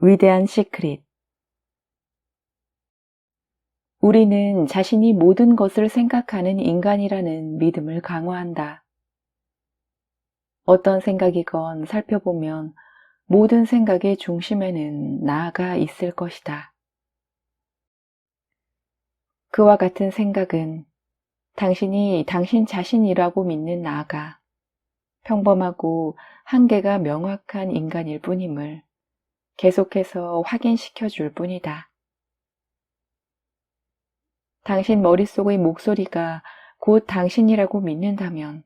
위대한 시크릿. 우리는 자신이 모든 것을 생각하는 인간이라는 믿음을 강화한다. 어떤 생각이건 살펴보면 모든 생각의 중심에는 나가 있을 것이다. 그와 같은 생각은 당신이 당신 자신이라고 믿는 나가 평범하고 한계가 명확한 인간일 뿐임을 계속해서 확인시켜 줄 뿐이다. 당신 머릿속의 목소리가 곧 당신이라고 믿는다면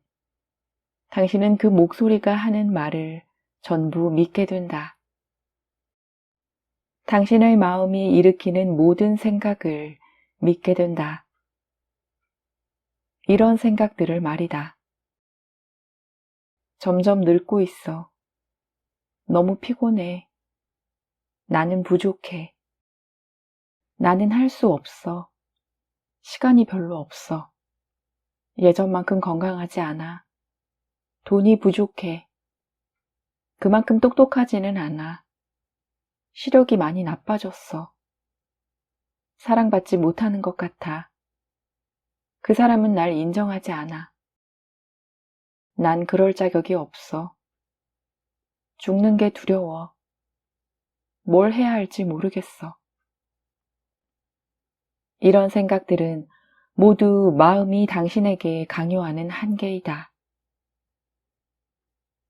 당신은 그 목소리가 하는 말을 전부 믿게 된다. 당신의 마음이 일으키는 모든 생각을 믿게 된다. 이런 생각들을 말이다. 점점 늙고 있어. 너무 피곤해. 나는 부족해. 나는 할 수 없어. 시간이 별로 없어. 예전만큼 건강하지 않아. 돈이 부족해. 그만큼 똑똑하지는 않아. 시력이 많이 나빠졌어. 사랑받지 못하는 것 같아. 그 사람은 날 인정하지 않아. 난 그럴 자격이 없어. 죽는 게 두려워. 뭘 해야 할지 모르겠어. 이런 생각들은 모두 마음이 당신에게 강요하는 한계이다.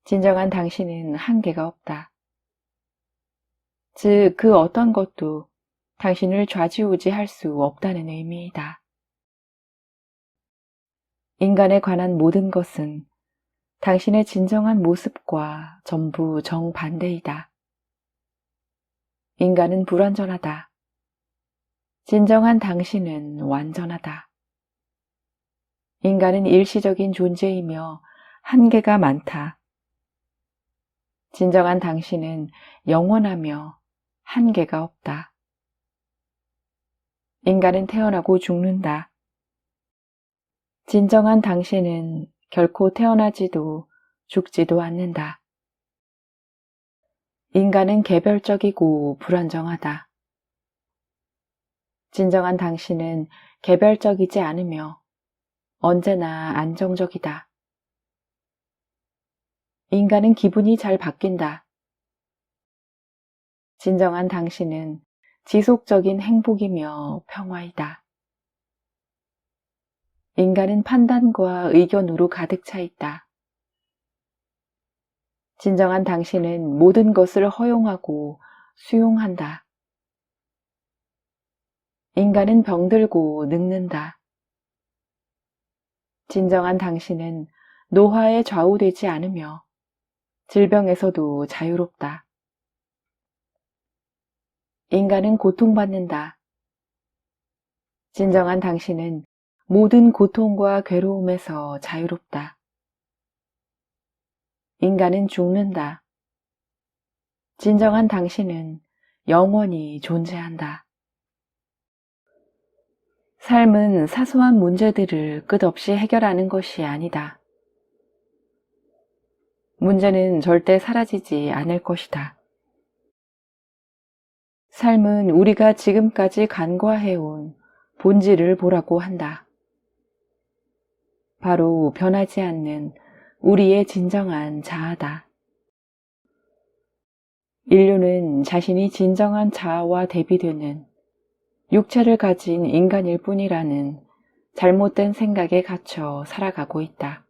진정한 당신은 한계가 없다. 즉, 그 어떤 것도 당신을 좌지우지할 수 없다는 의미이다. 인간에 관한 모든 것은 당신의 진정한 모습과 전부 정반대이다. 인간은 불완전하다. 진정한 당신은 완전하다. 인간은 일시적인 존재이며 한계가 많다. 진정한 당신은 영원하며 한계가 없다. 인간은 태어나고 죽는다. 진정한 당신은 결코 태어나지도 죽지도 않는다. 인간은 개별적이고 불안정하다. 진정한 당신은 개별적이지 않으며 언제나 안정적이다. 인간은 기분이 잘 바뀐다. 진정한 당신은 지속적인 행복이며 평화이다. 인간은 판단과 의견으로 가득 차 있다. 진정한 당신은 모든 것을 허용하고 수용한다. 인간은 병들고 늙는다. 진정한 당신은 노화에 좌우되지 않으며 질병에서도 자유롭다. 인간은 고통받는다. 진정한 당신은 모든 고통과 괴로움에서 자유롭다. 인간은 죽는다. 진정한 당신은 영원히 존재한다. 삶은 사소한 문제들을 끝없이 해결하는 것이 아니다. 문제는 절대 사라지지 않을 것이다. 삶은 우리가 지금까지 간과해온 본질을 보라고 한다. 바로 변하지 않는 우리의 진정한 자아다. 인류는 자신이 진정한 자아와 대비되는 육체를 가진 인간일 뿐이라는 잘못된 생각에 갇혀 살아가고 있다.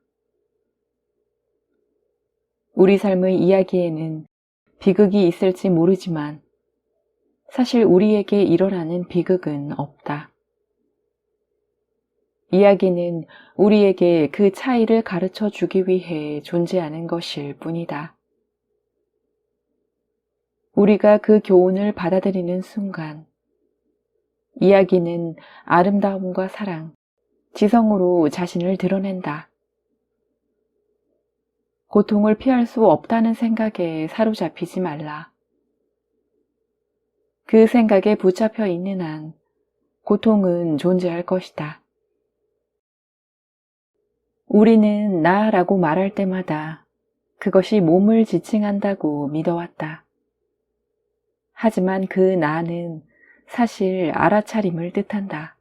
우리 삶의 이야기에는 비극이 있을지 모르지만 사실 우리에게 일어나는 비극은 없다. 이야기는 우리에게 그 차이를 가르쳐 주기 위해 존재하는 것일 뿐이다. 우리가 그 교훈을 받아들이는 순간 이야기는 아름다움과 사랑, 지성으로 자신을 드러낸다. 고통을 피할 수 없다는 생각에 사로잡히지 말라. 그 생각에 붙잡혀 있는 한 고통은 존재할 것이다. 우리는 나라고 말할 때마다 그것이 몸을 지칭한다고 믿어왔다. 하지만 그 나는 사실 알아차림을 뜻한다.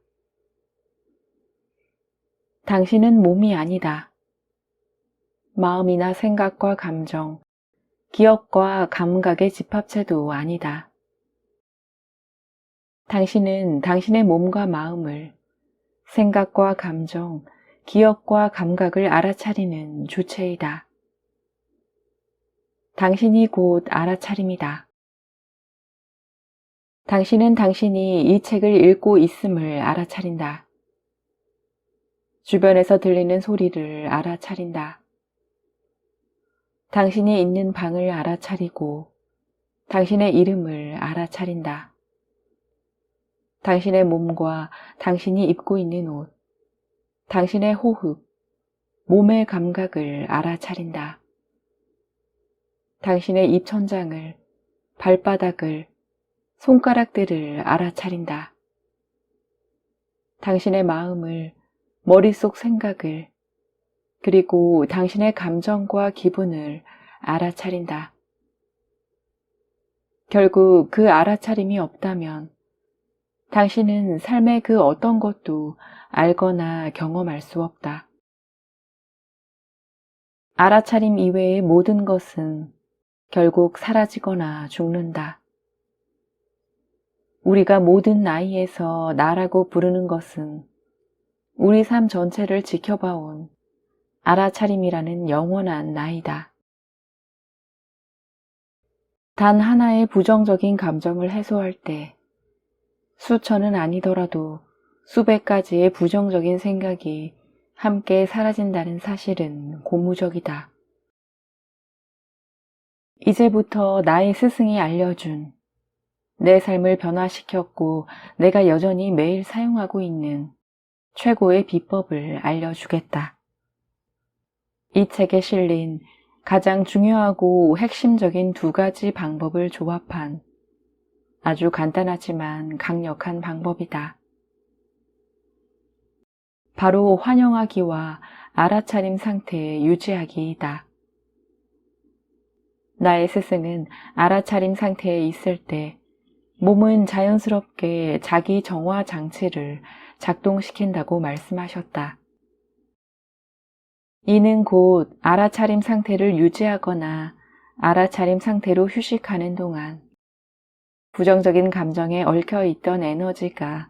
당신은 몸이 아니다. 마음이나 생각과 감정, 기억과 감각의 집합체도 아니다. 당신은 당신의 몸과 마음을, 생각과 감정, 기억과 감각을 알아차리는 주체이다. 당신이 곧 알아차림이다. 당신은 당신이 이 책을 읽고 있음을 알아차린다. 주변에서 들리는 소리를 알아차린다. 당신이 있는 방을 알아차리고 당신의 이름을 알아차린다. 당신의 몸과 당신이 입고 있는 옷, 당신의 호흡, 몸의 감각을 알아차린다. 당신의 입천장을, 발바닥을, 손가락들을 알아차린다. 당신의 마음을, 머릿속 생각을, 그리고 당신의 감정과 기분을 알아차린다. 결국 그 알아차림이 없다면 당신은 삶의 그 어떤 것도 알거나 경험할 수 없다. 알아차림 이외의 모든 것은 결국 사라지거나 죽는다. 우리가 모든 나이에서 나라고 부르는 것은 우리 삶 전체를 지켜봐온 알아차림이라는 영원한 나이다. 단 하나의 부정적인 감정을 해소할 때 수천은 아니더라도 수백 가지의 부정적인 생각이 함께 사라진다는 사실은 고무적이다. 이제부터 나의 스승이 알려준 내 삶을 변화시켰고 내가 여전히 매일 사용하고 있는 최고의 비법을 알려주겠다. 이 책에 실린 가장 중요하고 핵심적인 2가지 방법을 조합한 아주 간단하지만 강력한 방법이다. 바로 환영하기와 알아차림 상태 유지하기이다. 나의 스승은 알아차림 상태에 있을 때 몸은 자연스럽게 자기 정화 장치를 작동시킨다고 말씀하셨다. 이는 곧 알아차림 상태를 유지하거나 알아차림 상태로 휴식하는 동안 부정적인 감정에 얽혀있던 에너지가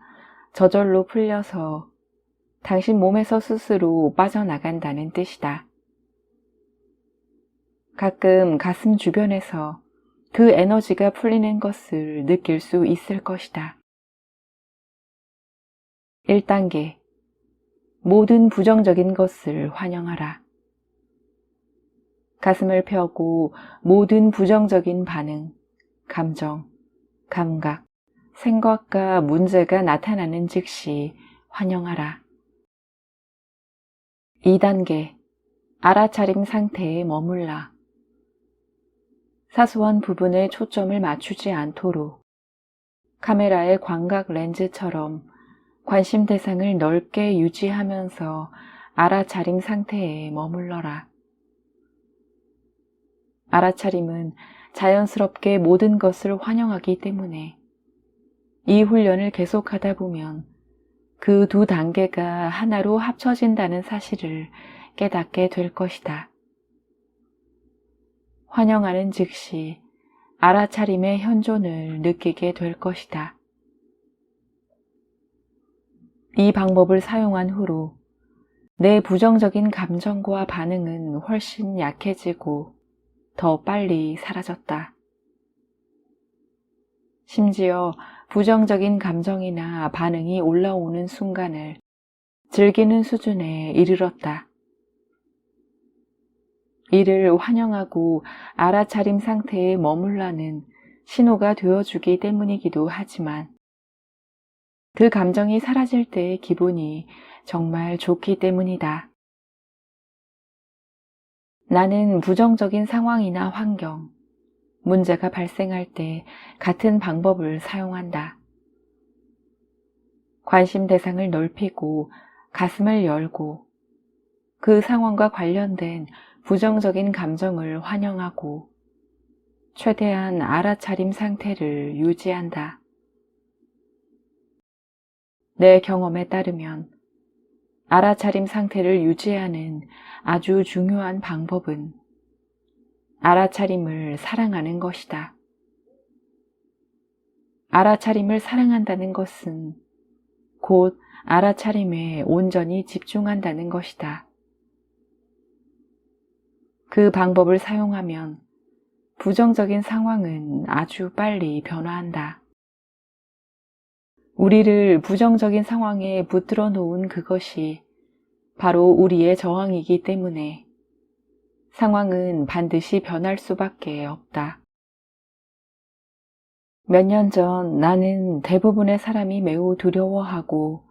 저절로 풀려서 당신 몸에서 스스로 빠져나간다는 뜻이다. 가끔 가슴 주변에서 그 에너지가 풀리는 것을 느낄 수 있을 것이다. 1단계. 모든 부정적인 것을 환영하라. 가슴을 펴고 모든 부정적인 반응, 감정, 감각, 생각과 문제가 나타나는 즉시 환영하라. 2단계. 알아차림 상태에 머물라. 사소한 부분에 초점을 맞추지 않도록 카메라의 광각 렌즈처럼 관심 대상을 넓게 유지하면서 알아차림 상태에 머물러라. 알아차림은 자연스럽게 모든 것을 환영하기 때문에 이 훈련을 계속하다 보면 그 2단계가 하나로 합쳐진다는 사실을 깨닫게 될 것이다. 환영하는 즉시 알아차림의 현존을 느끼게 될 것이다. 이 방법을 사용한 후로 내 부정적인 감정과 반응은 훨씬 약해지고 더 빨리 사라졌다. 심지어 부정적인 감정이나 반응이 올라오는 순간을 즐기는 수준에 이르렀다. 이를 환영하고 알아차림 상태에 머물라는 신호가 되어주기 때문이기도 하지만 그 감정이 사라질 때의 기분이 정말 좋기 때문이다. 나는 부정적인 상황이나 환경, 문제가 발생할 때 같은 방법을 사용한다. 관심 대상을 넓히고 가슴을 열고 그 상황과 관련된 부정적인 감정을 환영하고 최대한 알아차림 상태를 유지한다. 내 경험에 따르면 알아차림 상태를 유지하는 아주 중요한 방법은 알아차림을 사랑하는 것이다. 알아차림을 사랑한다는 것은 곧 알아차림에 온전히 집중한다는 것이다. 그 방법을 사용하면 부정적인 상황은 아주 빨리 변화한다. 우리를 부정적인 상황에 붙들어 놓은 그것이 바로 우리의 저항이기 때문에 상황은 반드시 변할 수밖에 없다. 몇 년 전 나는 대부분의 사람이 매우 두려워하고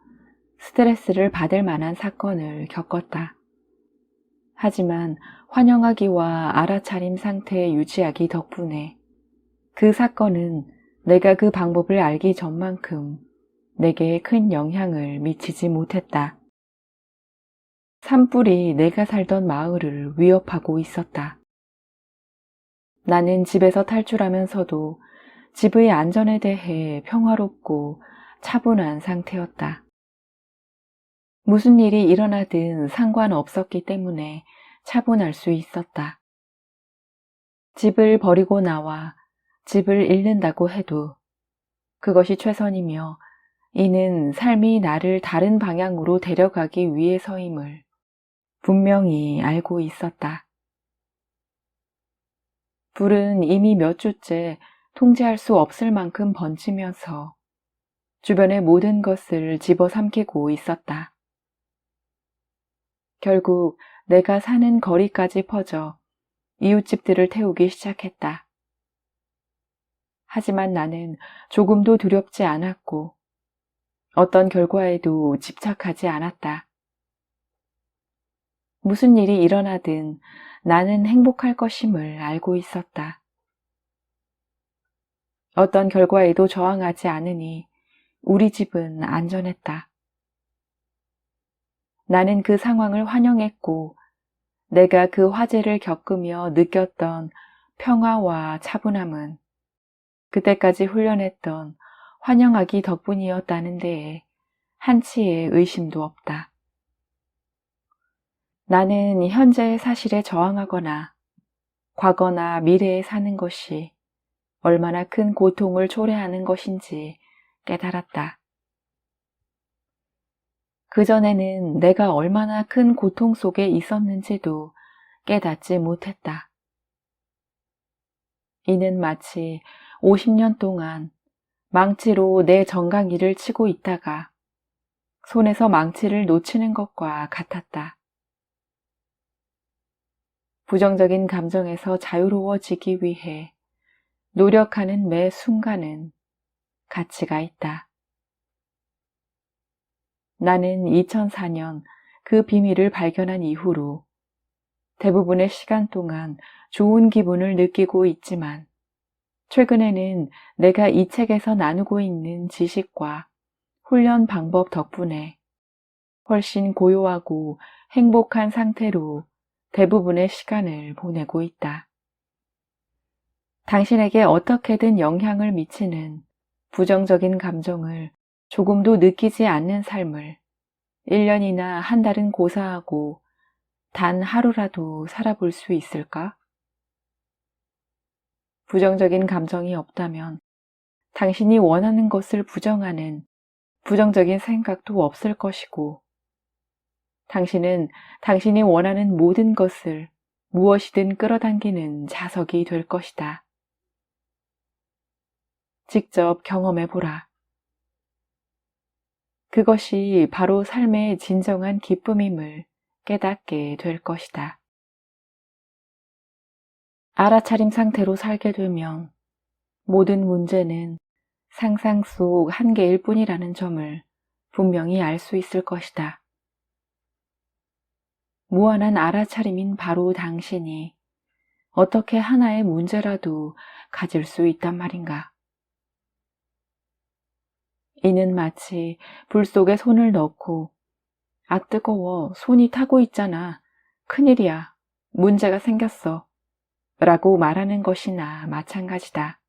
스트레스를 받을 만한 사건을 겪었다. 하지만 환영하기와 알아차림 상태 유지하기 덕분에 그 사건은 내가 그 방법을 알기 전만큼 내게 큰 영향을 미치지 못했다. 산불이 내가 살던 마을을 위협하고 있었다. 나는 집에서 탈출하면서도 집의 안전에 대해 평화롭고 차분한 상태였다. 무슨 일이 일어나든 상관없었기 때문에 차분할 수 있었다. 집을 버리고 나와 집을 잃는다고 해도 그것이 최선이며 이는 삶이 나를 다른 방향으로 데려가기 위해서임을 분명히 알고 있었다. 불은 이미 몇 주째 통제할 수 없을 만큼 번지면서 주변의 모든 것을 집어삼키고 있었다. 결국 내가 사는 거리까지 퍼져 이웃집들을 태우기 시작했다. 하지만 나는 조금도 두렵지 않았고 어떤 결과에도 집착하지 않았다. 무슨 일이 일어나든 나는 행복할 것임을 알고 있었다. 어떤 결과에도 저항하지 않으니 우리 집은 안전했다. 나는 그 상황을 환영했고 내가 그 화재를 겪으며 느꼈던 평화와 차분함은 그때까지 훈련했던 환영하기 덕분이었다는 데에 한치의 의심도 없다. 나는 현재의 사실에 저항하거나 과거나 미래에 사는 것이 얼마나 큰 고통을 초래하는 것인지 깨달았다. 그전에는 내가 얼마나 큰 고통 속에 있었는지도 깨닫지 못했다. 이는 마치 50년 동안 망치로 내 정강이를 치고 있다가 손에서 망치를 놓치는 것과 같았다. 부정적인 감정에서 자유로워지기 위해 노력하는 매 순간은 가치가 있다. 나는 2004년 그 비밀을 발견한 이후로 대부분의 시간 동안 좋은 기분을 느끼고 있지만 최근에는 내가 이 책에서 나누고 있는 지식과 훈련 방법 덕분에 훨씬 고요하고 행복한 상태로 대부분의 시간을 보내고 있다. 당신에게 어떻게든 영향을 미치는 부정적인 감정을 조금도 느끼지 않는 삶을 1년이나 한 달은 고사하고 단 하루라도 살아볼 수 있을까? 부정적인 감정이 없다면 당신이 원하는 것을 부정하는 부정적인 생각도 없을 것이고 당신은 당신이 원하는 모든 것을 무엇이든 끌어당기는 자석이 될 것이다. 직접 경험해보라. 그것이 바로 삶의 진정한 기쁨임을 깨닫게 될 것이다. 알아차림 상태로 살게 되면 모든 문제는 상상 속 한계일 뿐이라는 점을 분명히 알 수 있을 것이다. 무한한 알아차림인 바로 당신이 어떻게 하나의 문제라도 가질 수 있단 말인가? 이는 마치 불 속에 손을 넣고 아 뜨거워 손이 타고 있잖아. 큰일이야. 문제가 생겼어. 라고 말하는 것이나 마찬가지다.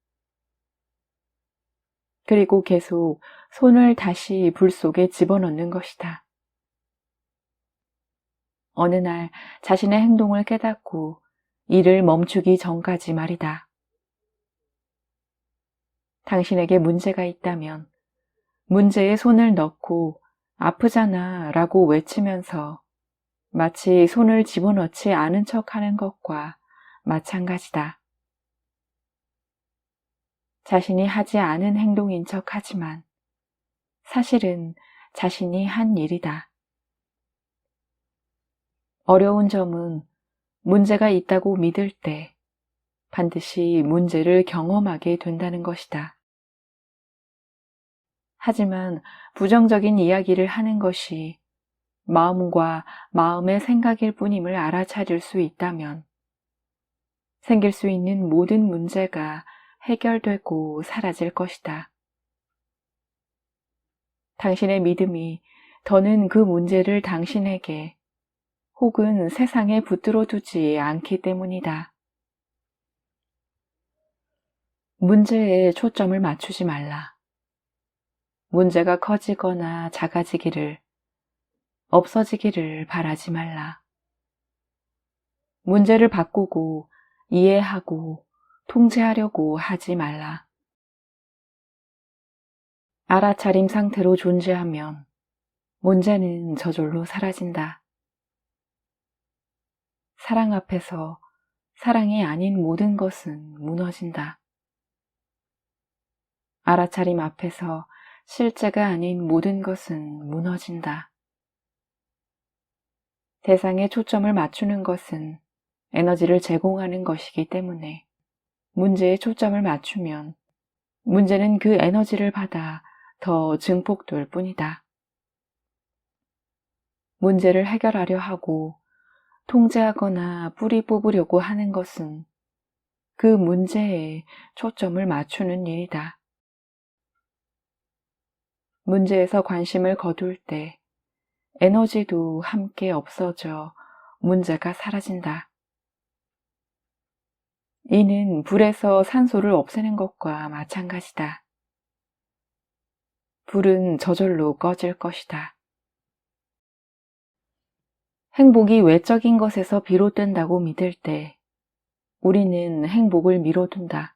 그리고 계속 손을 다시 불 속에 집어넣는 것이다. 어느 날 자신의 행동을 깨닫고 일을 멈추기 전까지 말이다. 당신에게 문제가 있다면 문제에 손을 넣고 아프잖아 라고 외치면서 마치 손을 집어넣지 않은 척 하는 것과 마찬가지다. 자신이 하지 않은 행동인 척 하지만 사실은 자신이 한 일이다. 어려운 점은 문제가 있다고 믿을 때 반드시 문제를 경험하게 된다는 것이다. 하지만 부정적인 이야기를 하는 것이 마음과 마음의 생각일 뿐임을 알아차릴 수 있다면 생길 수 있는 모든 문제가 해결되고 사라질 것이다. 당신의 믿음이 더는 그 문제를 당신에게 혹은 세상에 붙들어 두지 않기 때문이다. 문제에 초점을 맞추지 말라. 문제가 커지거나 작아지기를, 없어지기를 바라지 말라. 문제를 바꾸고 이해하고 통제하려고 하지 말라. 알아차림 상태로 존재하면 문제는 저절로 사라진다. 사랑 앞에서 사랑이 아닌 모든 것은 무너진다. 알아차림 앞에서 실제가 아닌 모든 것은 무너진다. 대상에 초점을 맞추는 것은 에너지를 제공하는 것이기 때문에 문제에 초점을 맞추면 문제는 그 에너지를 받아 더 증폭될 뿐이다. 문제를 해결하려 하고 통제하거나 뿌리 뽑으려고 하는 것은 그 문제에 초점을 맞추는 일이다. 문제에서 관심을 거둘 때 에너지도 함께 없어져 문제가 사라진다. 이는 불에서 산소를 없애는 것과 마찬가지다. 불은 저절로 꺼질 것이다. 행복이 외적인 것에서 비롯된다고 믿을 때 우리는 행복을 미뤄둔다.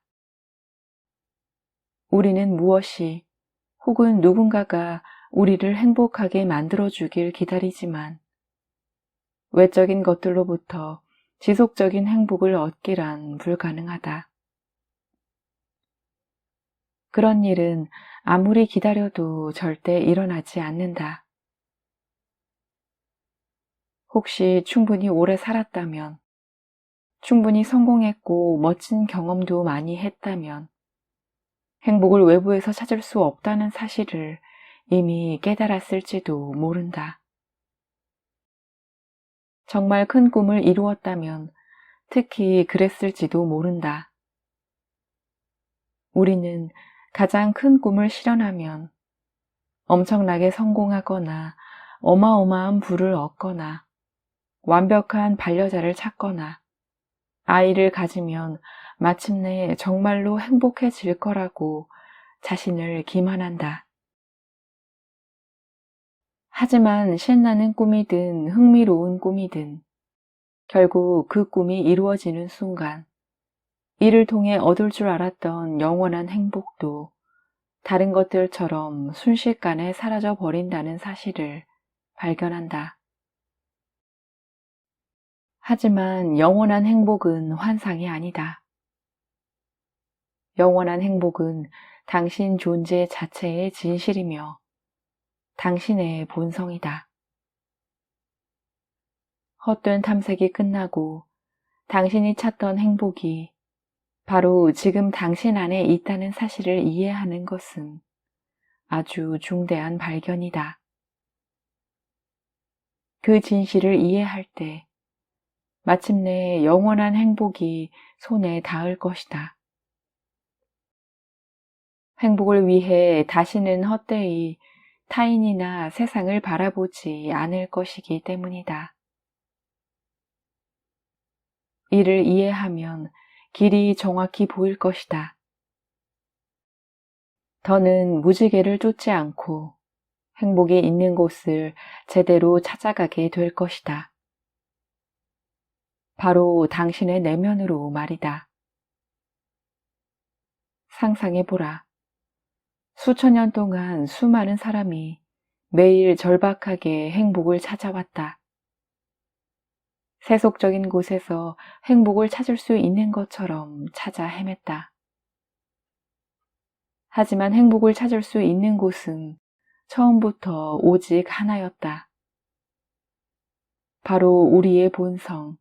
우리는 무엇이 혹은 누군가가 우리를 행복하게 만들어주길 기다리지만 외적인 것들로부터 지속적인 행복을 얻기란 불가능하다. 그런 일은 아무리 기다려도 절대 일어나지 않는다. 혹시 충분히 오래 살았다면, 충분히 성공했고 멋진 경험도 많이 했다면 행복을 외부에서 찾을 수 없다는 사실을 이미 깨달았을지도 모른다. 정말 큰 꿈을 이루었다면 특히 그랬을지도 모른다. 우리는 가장 큰 꿈을 실현하면 엄청나게 성공하거나 어마어마한 부를 얻거나 완벽한 반려자를 찾거나 아이를 가지면 마침내 정말로 행복해질 거라고 자신을 기만한다. 하지만 신나는 꿈이든 흥미로운 꿈이든 결국 그 꿈이 이루어지는 순간 이를 통해 얻을 줄 알았던 영원한 행복도 다른 것들처럼 순식간에 사라져 버린다는 사실을 발견한다. 하지만 영원한 행복은 환상이 아니다. 영원한 행복은 당신 존재 자체의 진실이며 당신의 본성이다. 헛된 탐색이 끝나고 당신이 찾던 행복이 바로 지금 당신 안에 있다는 사실을 이해하는 것은 아주 중대한 발견이다. 그 진실을 이해할 때 마침내 영원한 행복이 손에 닿을 것이다. 행복을 위해 다시는 헛되이 타인이나 세상을 바라보지 않을 것이기 때문이다. 이를 이해하면 길이 정확히 보일 것이다. 더는 무지개를 쫓지 않고 행복이 있는 곳을 제대로 찾아가게 될 것이다. 바로 당신의 내면으로 말이다. 상상해보라. 수천 년 동안 수많은 사람이 매일 절박하게 행복을 찾아왔다. 세속적인 곳에서 행복을 찾을 수 있는 것처럼 찾아 헤맸다. 하지만 행복을 찾을 수 있는 곳은 처음부터 오직 하나였다. 바로 우리의 본성,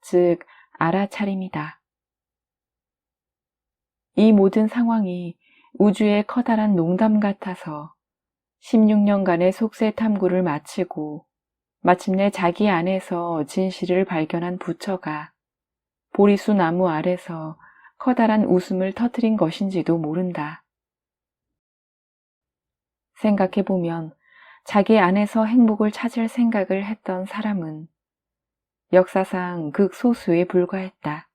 즉 알아차림이다. 이 모든 상황이 우주의 커다란 농담 같아서 16년간의 속세 탐구를 마치고 마침내 자기 안에서 진실을 발견한 부처가 보리수 나무 아래서 커다란 웃음을 터뜨린 것인지도 모른다. 생각해보면 자기 안에서 행복을 찾을 생각을 했던 사람은 역사상 극소수에 불과했다.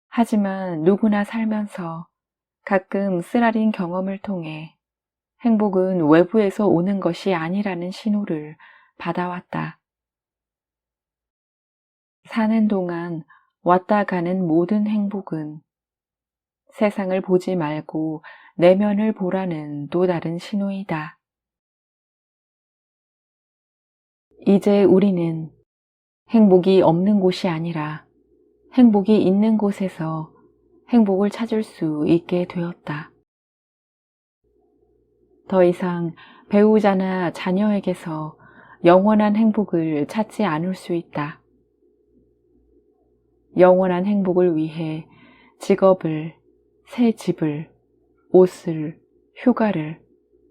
하지만 누구나 살면서 가끔 쓰라린 경험을 통해 행복은 외부에서 오는 것이 아니라는 신호를 받아왔다. 사는 동안 왔다 가는 모든 행복은 세상을 보지 말고 내면을 보라는 또 다른 신호이다. 이제 우리는 행복이 없는 곳이 아니라 행복이 있는 곳에서 행복을 찾을 수 있게 되었다. 더 이상 배우자나 자녀에게서 영원한 행복을 찾지 않을 수 있다. 영원한 행복을 위해 직업을, 새 집을, 옷을, 휴가를,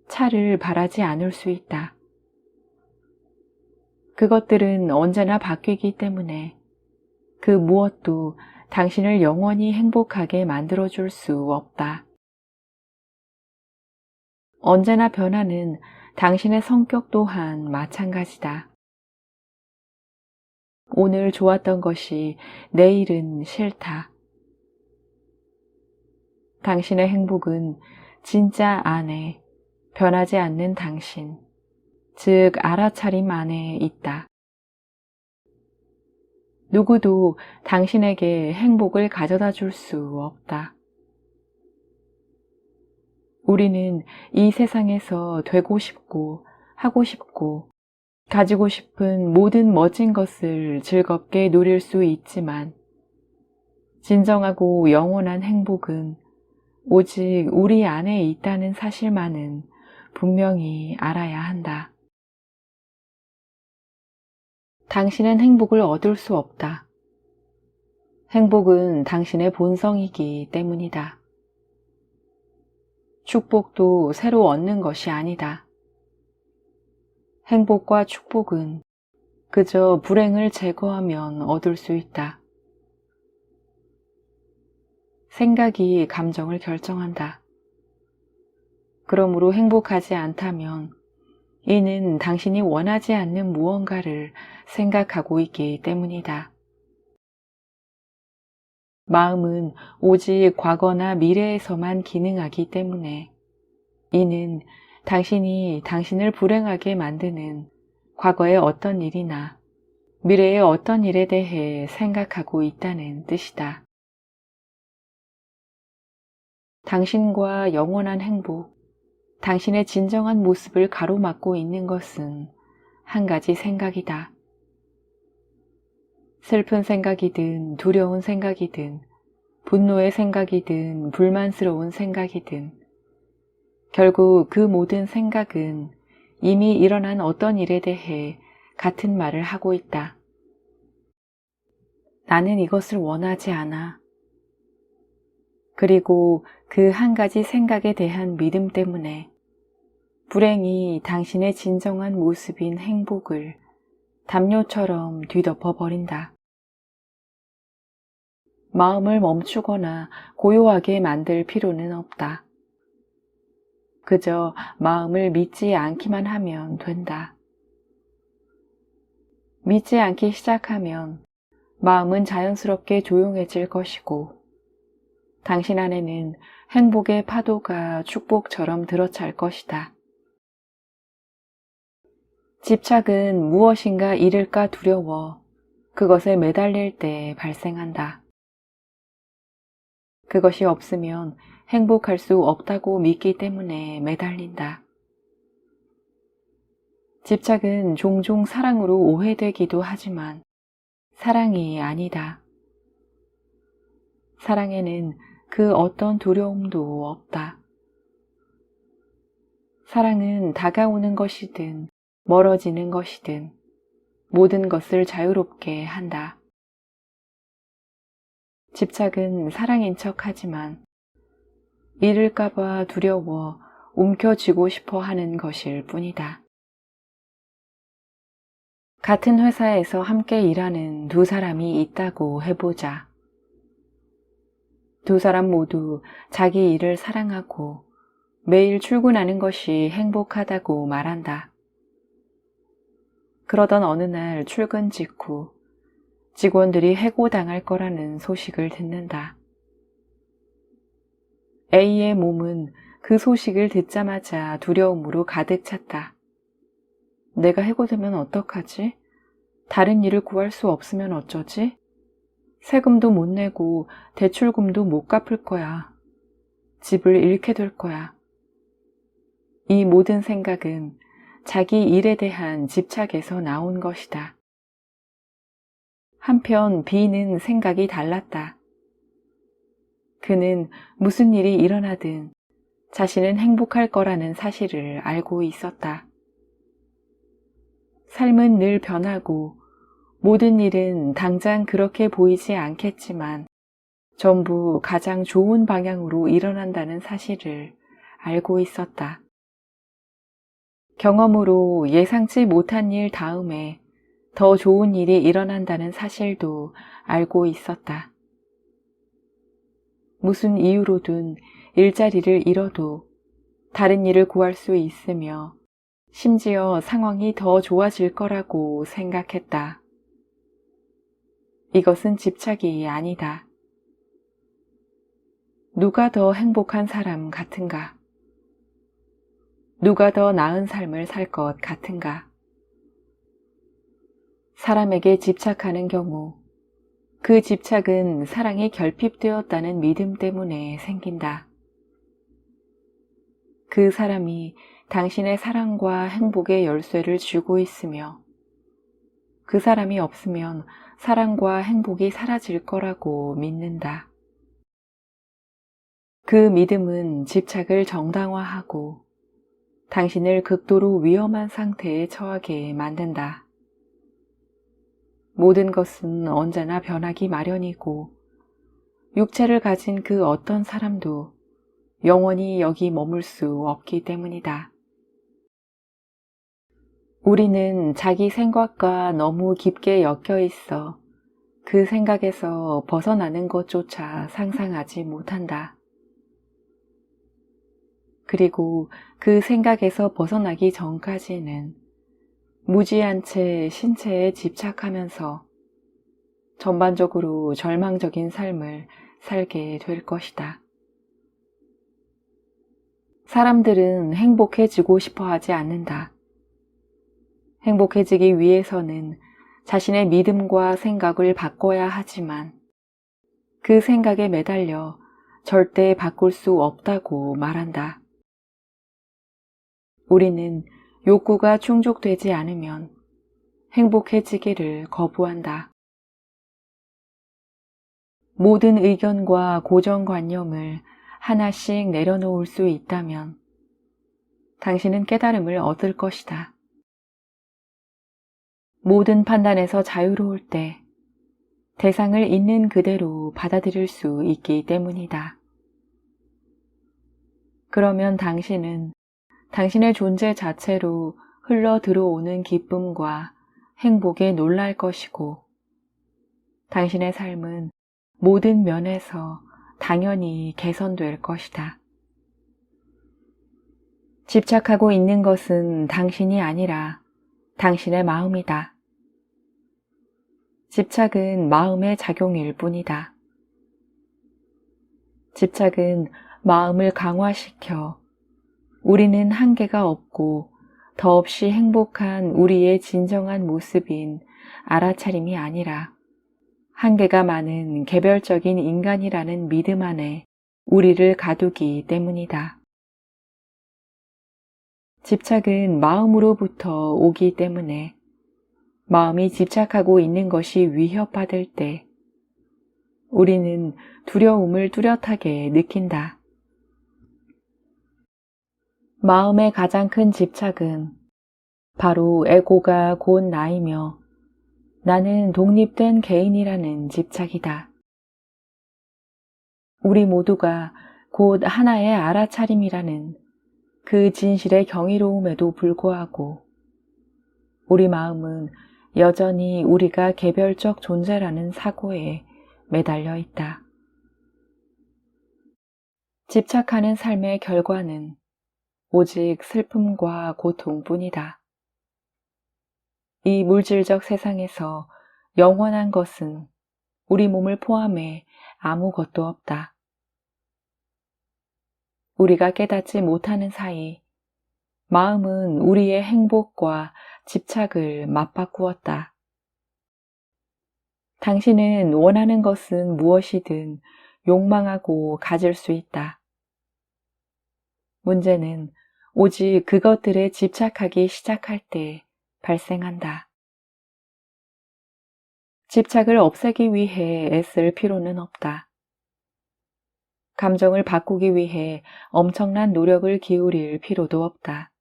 차를 바라지 않을 수 있다. 그것들은 언제나 바뀌기 때문에 그 무엇도 당신을 영원히 행복하게 만들어줄 수 없다. 언제나 변하는 당신의 성격 또한 마찬가지다. 오늘 좋았던 것이 내일은 싫다. 당신의 행복은 진짜 안에 변하지 않는 당신, 즉 알아차림 안에 있다. 누구도 당신에게 행복을 가져다 줄 수 없다. 우리는 이 세상에서 되고 싶고 하고 싶고 가지고 싶은 모든 멋진 것을 즐겁게 누릴 수 있지만 진정하고 영원한 행복은 오직 우리 안에 있다는 사실만은 분명히 알아야 한다. 당신은 행복을 얻을 수 없다. 행복은 당신의 본성이기 때문이다. 축복도 새로 얻는 것이 아니다. 행복과 축복은 그저 불행을 제거하면 얻을 수 있다. 생각이 감정을 결정한다. 그러므로 행복하지 않다면 이는 당신이 원하지 않는 무언가를 생각하고 있기 때문이다. 마음은 오직 과거나 미래에서만 기능하기 때문에 이는 당신이 당신을 불행하게 만드는 과거의 어떤 일이나 미래의 어떤 일에 대해 생각하고 있다는 뜻이다. 당신과 영원한 행복, 당신의 진정한 모습을 가로막고 있는 것은 한 가지 생각이다. 슬픈 생각이든 두려운 생각이든 분노의 생각이든 불만스러운 생각이든 결국 그 모든 생각은 이미 일어난 어떤 일에 대해 같은 말을 하고 있다. 나는 이것을 원하지 않아. 그리고 그 한 가지 생각에 대한 믿음 때문에 불행이 당신의 진정한 모습인 행복을 담요처럼 뒤덮어 버린다. 마음을 멈추거나 고요하게 만들 필요는 없다. 그저 마음을 믿지 않기만 하면 된다. 믿지 않기 시작하면 마음은 자연스럽게 조용해질 것이고 당신 안에는 행복의 파도가 축복처럼 들어찰 것이다. 집착은 무엇인가 잃을까 두려워 그것에 매달릴 때 발생한다. 그것이 없으면 행복할 수 없다고 믿기 때문에 매달린다. 집착은 종종 사랑으로 오해되기도 하지만 사랑이 아니다. 사랑에는 그 어떤 두려움도 없다. 사랑은 다가오는 것이든 멀어지는 것이든 모든 것을 자유롭게 한다. 집착은 사랑인 척 하지만 잃을까봐 두려워 움켜쥐고 싶어 하는 것일 뿐이다. 같은 회사에서 함께 일하는 두 사람이 있다고 해보자. 두 사람 모두 자기 일을 사랑하고 매일 출근하는 것이 행복하다고 말한다. 그러던 어느 날 출근 직후 직원들이 해고당할 거라는 소식을 듣는다. A의 몸은 그 소식을 듣자마자 두려움으로 가득 찼다. 내가 해고되면 어떡하지? 다른 일을 구할 수 없으면 어쩌지? 세금도 못 내고 대출금도 못 갚을 거야. 집을 잃게 될 거야. 이 모든 생각은 자기 일에 대한 집착에서 나온 것이다. 한편 B는 생각이 달랐다. 그는 무슨 일이 일어나든 자신은 행복할 거라는 사실을 알고 있었다. 삶은 늘 변하고 모든 일은 당장 그렇게 보이지 않겠지만 전부 가장 좋은 방향으로 일어난다는 사실을 알고 있었다. 경험으로 예상치 못한 일 다음에 더 좋은 일이 일어난다는 사실도 알고 있었다. 무슨 이유로든 일자리를 잃어도 다른 일을 구할 수 있으며 심지어 상황이 더 좋아질 거라고 생각했다. 이것은 집착이 아니다. 누가 더 행복한 사람 같은가? 누가 더 나은 삶을 살 것 같은가? 사람에게 집착하는 경우 그 집착은 사랑이 결핍되었다는 믿음 때문에 생긴다. 그 사람이 당신의 사랑과 행복의 열쇠를 쥐고 있으며 그 사람이 없으면 사랑과 행복이 사라질 거라고 믿는다. 그 믿음은 집착을 정당화하고 당신을 극도로 위험한 상태에 처하게 만든다. 모든 것은 언제나 변하기 마련이고 육체를 가진 그 어떤 사람도 영원히 여기 머물 수 없기 때문이다. 우리는 자기 생각과 너무 깊게 엮여 있어 그 생각에서 벗어나는 것조차 상상하지 못한다. 그리고 그 생각에서 벗어나기 전까지는 무지한 채 신체에 집착하면서 전반적으로 절망적인 삶을 살게 될 것이다. 사람들은 행복해지고 싶어 하지 않는다. 행복해지기 위해서는 자신의 믿음과 생각을 바꿔야 하지만 그 생각에 매달려 절대 바꿀 수 없다고 말한다. 우리는 욕구가 충족되지 않으면 행복해지기를 거부한다. 모든 의견과 고정관념을 하나씩 내려놓을 수 있다면 당신은 깨달음을 얻을 것이다. 모든 판단에서 자유로울 때 대상을 있는 그대로 받아들일 수 있기 때문이다. 그러면 당신은 당신의 존재 자체로 흘러 들어오는 기쁨과 행복에 놀랄 것이고 당신의 삶은 모든 면에서 당연히 개선될 것이다. 집착하고 있는 것은 당신이 아니라 당신의 마음이다. 집착은 마음의 작용일 뿐이다. 집착은 마음을 강화시켜 우리는 한계가 없고 더없이 행복한 우리의 진정한 모습인 알아차림이 아니라 한계가 많은 개별적인 인간이라는 믿음 안에 우리를 가두기 때문이다. 집착은 마음으로부터 오기 때문에 마음이 집착하고 있는 것이 위협받을 때 우리는 두려움을 뚜렷하게 느낀다. 마음의 가장 큰 집착은 바로 에고가 곧 나이며 나는 독립된 개인이라는 집착이다. 우리 모두가 곧 하나의 알아차림이라는 그 진실의 경이로움에도 불구하고 우리 마음은 여전히 우리가 개별적 존재라는 사고에 매달려 있다. 집착하는 삶의 결과는 오직 슬픔과 고통뿐이다. 이 물질적 세상에서 영원한 것은 우리 몸을 포함해 아무것도 없다. 우리가 깨닫지 못하는 사이 마음은 우리의 행복과 집착을 맞바꾸었다. 당신은 원하는 것은 무엇이든 욕망하고 가질 수 있다. 문제는 오직 그것들에 집착하기 시작할 때 발생한다. 집착을 없애기 위해 애쓸 필요는 없다. 감정을 바꾸기 위해 엄청난 노력을 기울일 필요도 없다.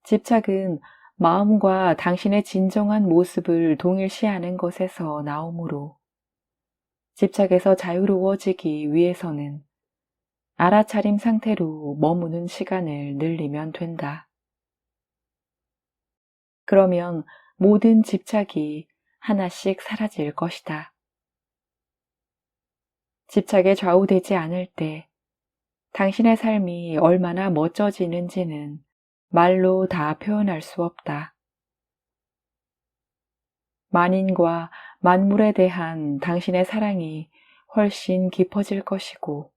집착은 마음과 당신의 진정한 모습을 동일시하는 것에서 나오므로 집착에서 자유로워지기 위해서는 알아차림 상태로 머무는 시간을 늘리면 된다. 그러면 모든 집착이 하나씩 사라질 것이다. 집착에 좌우되지 않을 때 당신의 삶이 얼마나 멋져지는지는 말로 다 표현할 수 없다. 만인과 만물에 대한 당신의 사랑이 훨씬 깊어질 것이고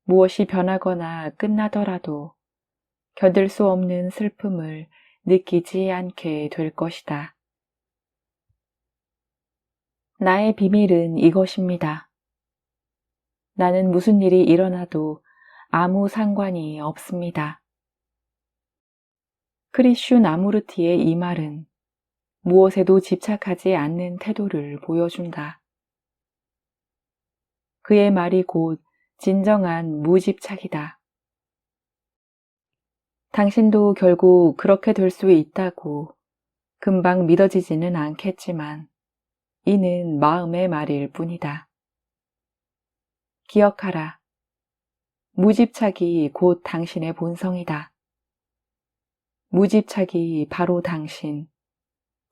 무엇이 변하거나 끝나더라도 견딜 수 없는 슬픔을 느끼지 않게 될 것이다. 나의 비밀은 이것입니다. 나는 무슨 일이 일어나도 아무 상관이 없습니다. 크리슈 나무르티의 이 말은 무엇에도 집착하지 않는 태도를 보여준다. 그의 말이 곧 진정한 무집착이다. 당신도 결국 그렇게 될 수 있다고 금방 믿어지지는 않겠지만 이는 마음의 말일 뿐이다. 기억하라. 무집착이 곧 당신의 본성이다. 무집착이 바로 당신,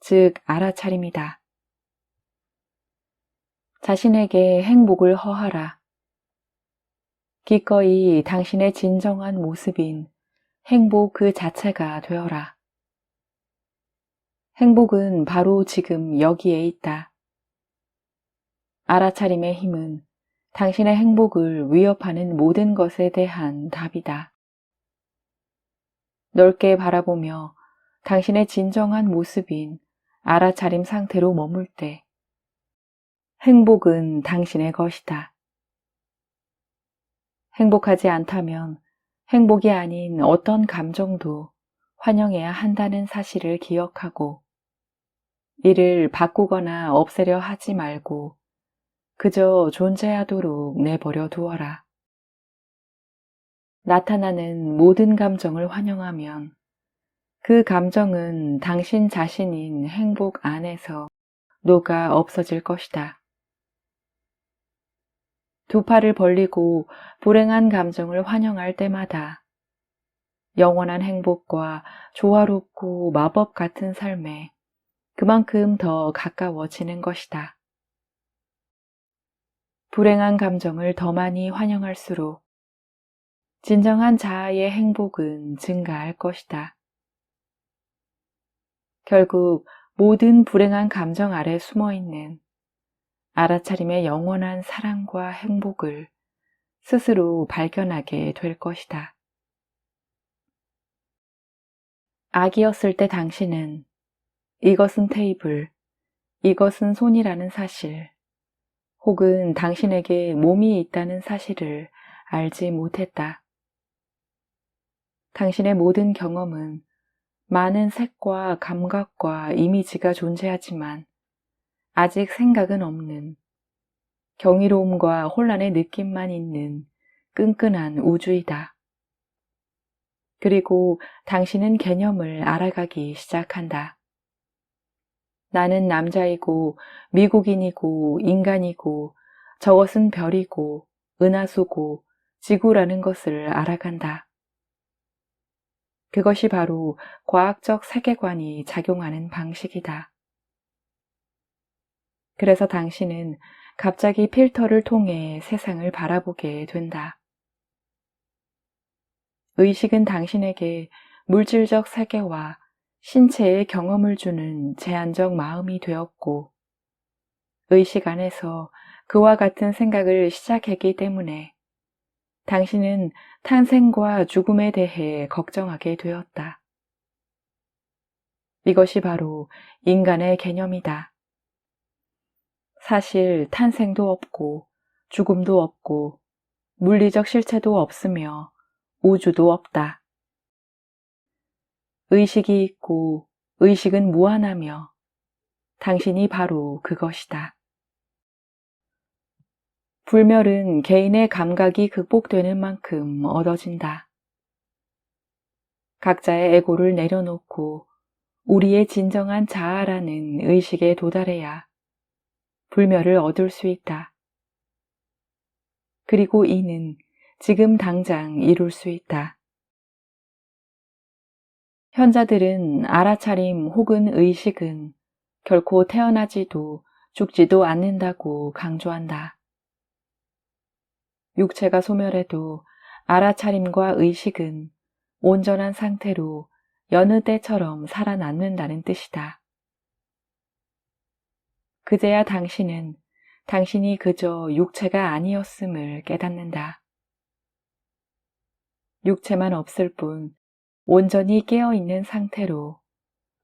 즉 알아차림이다. 자신에게 행복을 허하라. 기꺼이 당신의 진정한 모습인 행복 그 자체가 되어라. 행복은 바로 지금 여기에 있다. 알아차림의 힘은 당신의 행복을 위협하는 모든 것에 대한 답이다. 넓게 바라보며 당신의 진정한 모습인 알아차림 상태로 머물 때 행복은 당신의 것이다. 행복하지 않다면 행복이 아닌 어떤 감정도 환영해야 한다는 사실을 기억하고 이를 바꾸거나 없애려 하지 말고 그저 존재하도록 내버려 두어라. 나타나는 모든 감정을 환영하면 그 감정은 당신 자신인 행복 안에서 녹아 없어질 것이다. 두 팔을 벌리고 불행한 감정을 환영할 때마다 영원한 행복과 조화롭고 마법 같은 삶에 그만큼 더 가까워지는 것이다. 불행한 감정을 더 많이 환영할수록 진정한 자아의 행복은 증가할 것이다. 결국 모든 불행한 감정 아래 숨어있는 알아차림의 영원한 사랑과 행복을 스스로 발견하게 될 것이다. 아기였을 때 당신은 이것은 테이블, 이것은 손이라는 사실, 혹은 당신에게 몸이 있다는 사실을 알지 못했다. 당신의 모든 경험은 많은 색과 감각과 이미지가 존재하지만 아직 생각은 없는, 경이로움과 혼란의 느낌만 있는 끈끈한 우주이다. 그리고 당신은 개념을 알아가기 시작한다. 나는 남자이고 미국인이고 인간이고 저것은 별이고 은하수고 지구라는 것을 알아간다. 그것이 바로 과학적 세계관이 작용하는 방식이다. 그래서 당신은 갑자기 필터를 통해 세상을 바라보게 된다. 의식은 당신에게 물질적 세계와 신체의 경험을 주는 제한적 마음이 되었고, 의식 안에서 그와 같은 생각을 시작했기 때문에 당신은 탄생과 죽음에 대해 걱정하게 되었다. 이것이 바로 인간의 개념이다. 사실 탄생도 없고 죽음도 없고 물리적 실체도 없으며 우주도 없다. 의식이 있고 의식은 무한하며 당신이 바로 그것이다. 불멸은 개인의 감각이 극복되는 만큼 얻어진다. 각자의 에고를 내려놓고 우리의 진정한 자아라는 의식에 도달해야 불멸을 얻을 수 있다. 그리고 이는 지금 당장 이룰 수 있다. 현자들은 알아차림 혹은 의식은 결코 태어나지도 죽지도 않는다고 강조한다. 육체가 소멸해도 알아차림과 의식은 온전한 상태로 여느 때처럼 살아남는다는 뜻이다. 그제야 당신은 당신이 그저 육체가 아니었음을 깨닫는다. 육체만 없을 뿐 온전히 깨어있는 상태로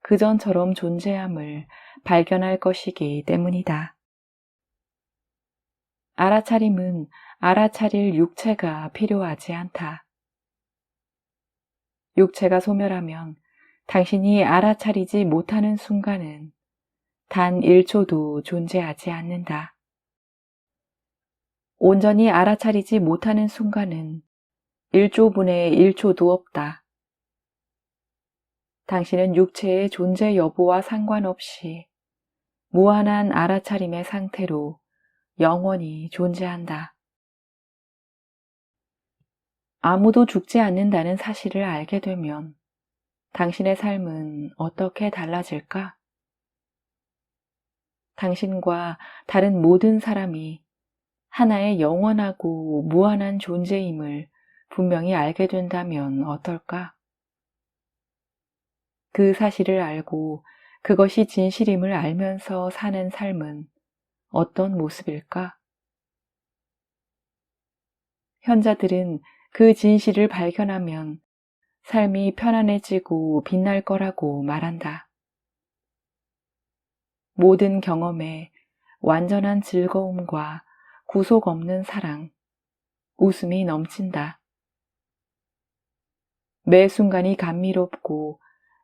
그전처럼 존재함을 발견할 것이기 때문이다. 알아차림은 알아차릴 육체가 필요하지 않다. 육체가 소멸하면 당신이 알아차리지 못하는 순간은 단 1초도 존재하지 않는다. 온전히 알아차리지 못하는 순간은 1조분의 1초도 없다. 당신은 육체의 존재 여부와 상관없이 무한한 알아차림의 상태로 영원히 존재한다. 아무도 죽지 않는다는 사실을 알게 되면 당신의 삶은 어떻게 달라질까? 당신과 다른 모든 사람이 하나의 영원하고 무한한 존재임을 분명히 알게 된다면 어떨까? 그 사실을 알고 그것이 진실임을 알면서 사는 삶은 어떤 모습일까? 현자들은 그 진실을 발견하면 삶이 편안해지고 빛날 거라고 말한다. 모든 경험에 완전한 즐거움과 구속 없는 사랑, 웃음이 넘친다. 매 순간이 감미롭고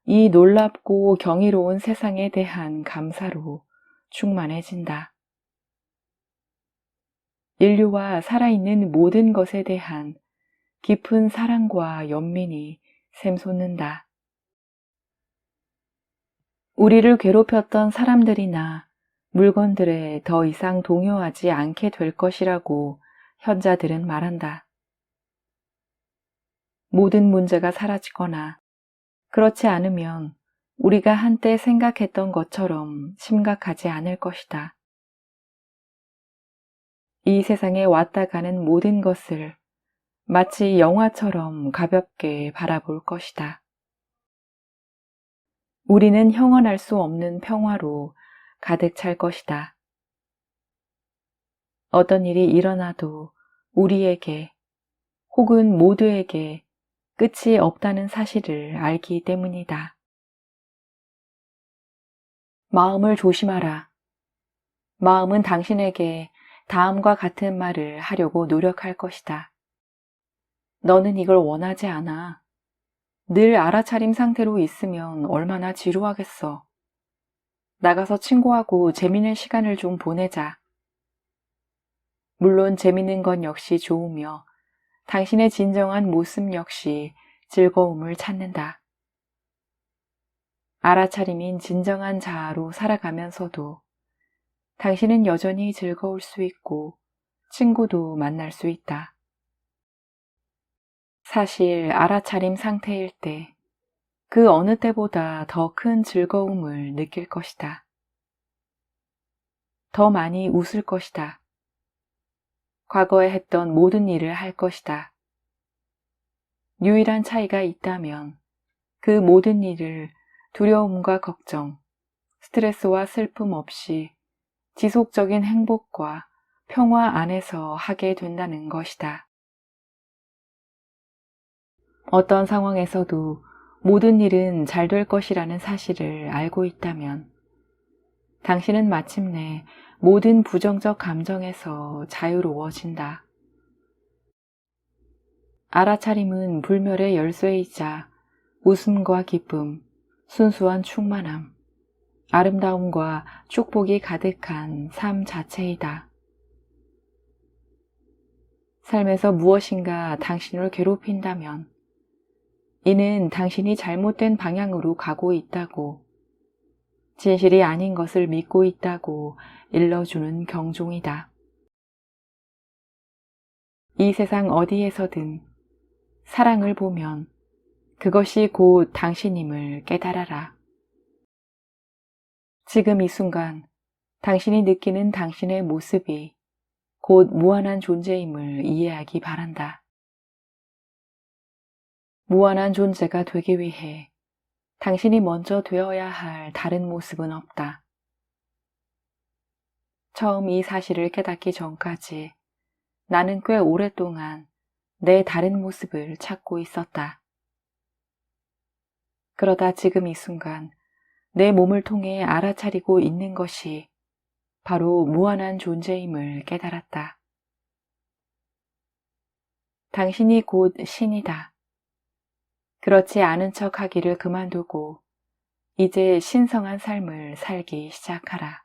이 놀랍고 경이로운 세상에 대한 감사로 충만해진다. 인류와 살아있는 모든 것에 대한 깊은 사랑과 연민이 샘솟는다. 우리를 괴롭혔던 사람들이나 물건들에 더 이상 동요하지 않게 될 것이라고 현자들은 말한다. 모든 문제가 사라지거나 그렇지 않으면 우리가 한때 생각했던 것처럼 심각하지 않을 것이다. 이 세상에 왔다 가는 모든 것을 마치 영화처럼 가볍게 바라볼 것이다. 우리는 형언할 수 없는 평화로 가득 찰 것이다. 어떤 일이 일어나도 우리에게 혹은 모두에게 끝이 없다는 사실을 알기 때문이다. 마음을 조심하라. 마음은 당신에게 다음과 같은 말을 하려고 노력할 것이다. 너는 이걸 원하지 않아. 늘 알아차림 상태로 있으면 얼마나 지루하겠어. 나가서 친구하고 재미있는 시간을 좀 보내자. 물론 재미있는 건 역시 좋으며 당신의 진정한 모습 역시 즐거움을 찾는다. 알아차림인 진정한 자아로 살아가면서도 당신은 여전히 즐거울 수 있고 친구도 만날 수 있다. 사실 알아차림 상태일 때 그 어느 때보다 더 큰 즐거움을 느낄 것이다. 더 많이 웃을 것이다. 과거에 했던 모든 일을 할 것이다. 유일한 차이가 있다면 그 모든 일을 두려움과 걱정, 스트레스와 슬픔 없이 지속적인 행복과 평화 안에서 하게 된다는 것이다. 어떤 상황에서도 모든 일은 잘 될 것이라는 사실을 알고 있다면 당신은 마침내 모든 부정적 감정에서 자유로워진다. 알아차림은 불멸의 열쇠이자 웃음과 기쁨, 순수한 충만함, 아름다움과 축복이 가득한 삶 자체이다. 삶에서 무엇인가 당신을 괴롭힌다면 이는 당신이 잘못된 방향으로 가고 있다고, 진실이 아닌 것을 믿고 있다고 일러주는 경종이다. 이 세상 어디에서든 사랑을 보면 그것이 곧 당신임을 깨달아라. 지금 이 순간 당신이 느끼는 당신의 모습이 곧 무한한 존재임을 이해하기 바란다. 무한한 존재가 되기 위해 당신이 먼저 되어야 할 다른 모습은 없다. 처음 이 사실을 깨닫기 전까지 나는 꽤 오랫동안 내 다른 모습을 찾고 있었다. 그러다 지금 이 순간 내 몸을 통해 알아차리고 있는 것이 바로 무한한 존재임을 깨달았다. 당신이 곧 신이다. 그렇지 않은 척 하기를 그만두고 이제 신성한 삶을 살기 시작하라.